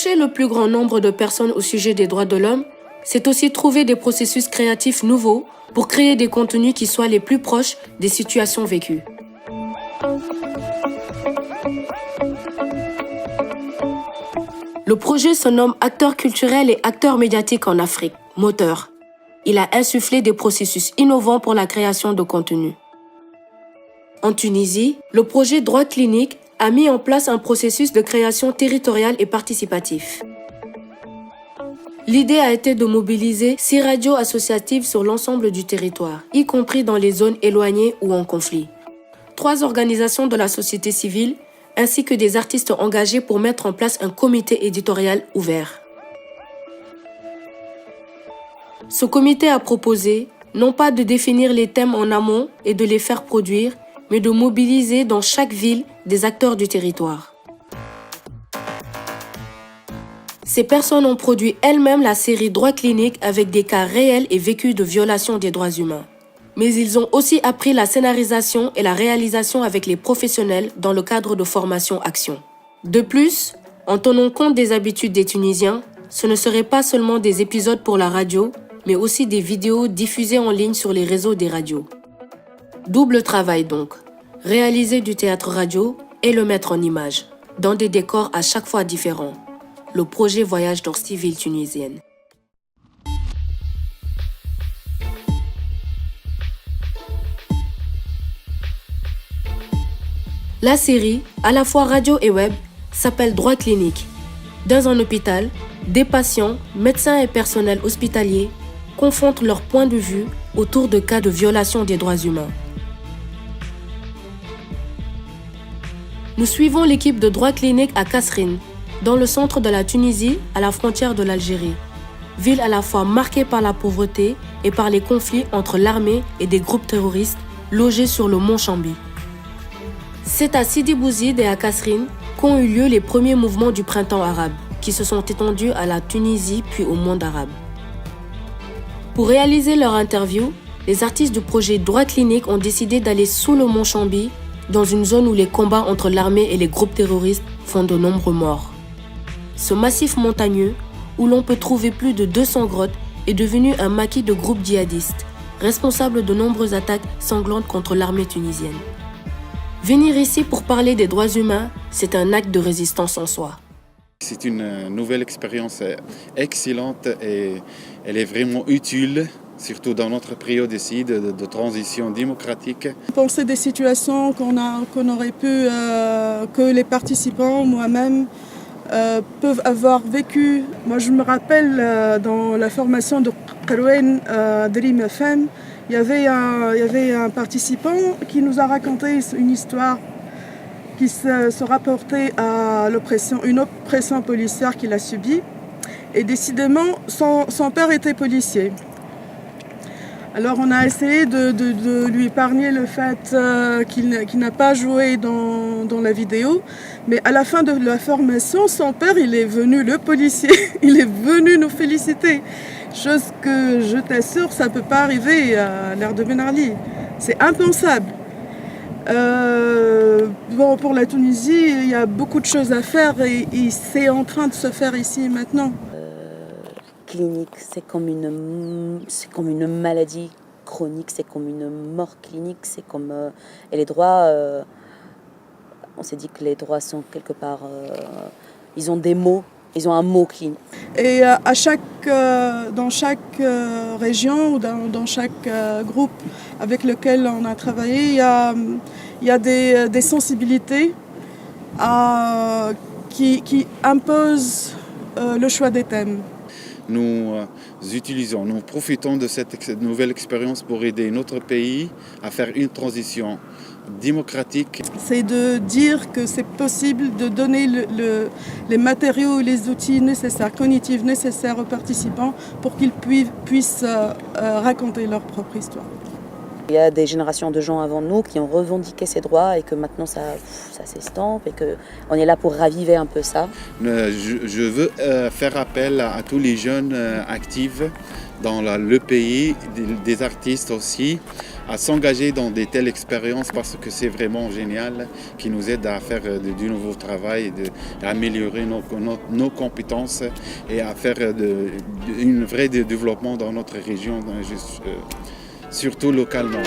toucher le plus grand nombre de personnes au sujet des droits de l'homme, c'est aussi trouver des processus créatifs nouveaux pour créer des contenus qui soient les plus proches des situations vécues. Le projet se nomme Acteur culturel et acteur médiatique en Afrique, Moteur. Il a insufflé des processus innovants pour la création de contenu. En Tunisie, le projet Droit Clinique a mis en place un processus de création territoriale et participatif. L'idée a été de mobiliser 6 radios associatives sur l'ensemble du territoire, y compris dans les zones éloignées ou en conflit. 3 organisations de la société civile, ainsi que des artistes engagés pour mettre en place un comité éditorial ouvert. Ce comité a proposé, non pas de définir les thèmes en amont et de les faire produire, mais de mobiliser dans chaque ville des acteurs du territoire. Ces personnes ont produit elles-mêmes la série Droit Clinique avec des cas réels et vécus de violation des droits humains. Mais ils ont aussi appris la scénarisation et la réalisation avec les professionnels dans le cadre de formation Action. De plus, en tenant compte des habitudes des Tunisiens, ce ne serait pas seulement des épisodes pour la radio, mais aussi des vidéos diffusées en ligne sur les réseaux des radios. Double travail donc, réaliser du théâtre radio et le mettre en image, dans des décors à chaque fois différents. Le projet voyage dans 6 villes tunisiennes. La série, à la fois radio et web, s'appelle Droit Clinique. Dans un hôpital, des patients, médecins et personnels hospitaliers confrontent leurs points de vue autour de cas de violation des droits humains. Nous suivons l'équipe de Droit Clinique à Kasserine, dans le centre de la Tunisie, à la frontière de l'Algérie. Ville à la fois marquée par la pauvreté et par les conflits entre l'armée et des groupes terroristes logés sur le mont Chambi. C'est à Sidi Bouzid et à Kasserine qu'ont eu lieu les premiers mouvements du printemps arabe, qui se sont étendus à la Tunisie puis au monde arabe. Pour réaliser leur interview, les artistes du projet Droit Clinique ont décidé d'aller sous le mont Chambi, dans une zone où les combats entre l'armée et les groupes terroristes font de nombreux morts. Ce massif montagneux, où l'on peut trouver plus de 200 grottes, est devenu un maquis de groupes djihadistes, responsables de nombreuses attaques sanglantes contre l'armée tunisienne. Venir ici pour parler des droits humains, c'est un acte de résistance en soi. C'est une nouvelle expérience excellente et elle est vraiment utile, surtout dans notre période ici de transition démocratique. Penser des situations qu'on aurait pu, que les participants, moi-même, peuvent avoir vécu. Moi, je me rappelle dans la formation de Qirwen Dream FM, il y avait un participant qui nous a raconté une histoire qui se rapportait à une oppression policière qu'il a subie. Et décidément, son père était policier. Alors on a essayé de lui épargner le fait qu'il n'a pas joué dans la vidéo. Mais à la fin de la formation, son père, il est venu, le policier, il est venu nous féliciter. Chose que, je t'assure, ça ne peut pas arriver à l'ère de Ben Ali. C'est impensable. Pour la Tunisie, il y a beaucoup de choses à faire et c'est en train de se faire ici et maintenant. Clinique, c'est comme une maladie chronique, c'est comme une mort clinique, c'est comme et les droits. On s'est dit que les droits sont quelque part, ils ont des mots, ils ont un mot clinique. Et dans chaque région ou dans chaque groupe avec lequel on a travaillé, il y a des sensibilités qui imposent le choix des thèmes. Nous profitons de cette nouvelle expérience pour aider notre pays à faire une transition démocratique. C'est de dire que c'est possible de donner les matériaux et les outils nécessaires, cognitifs nécessaires aux participants pour qu'ils puissent raconter leur propre histoire. Il y a des générations de gens avant nous qui ont revendiqué ces droits et que maintenant ça s'estompe et qu'on est là pour raviver un peu ça. Je veux faire appel à tous les jeunes actifs dans le pays, des artistes aussi, à s'engager dans des telles expériences parce que c'est vraiment génial, qui nous aide à faire du nouveau travail, à améliorer nos compétences et à faire un vrai développement dans notre région, surtout localement.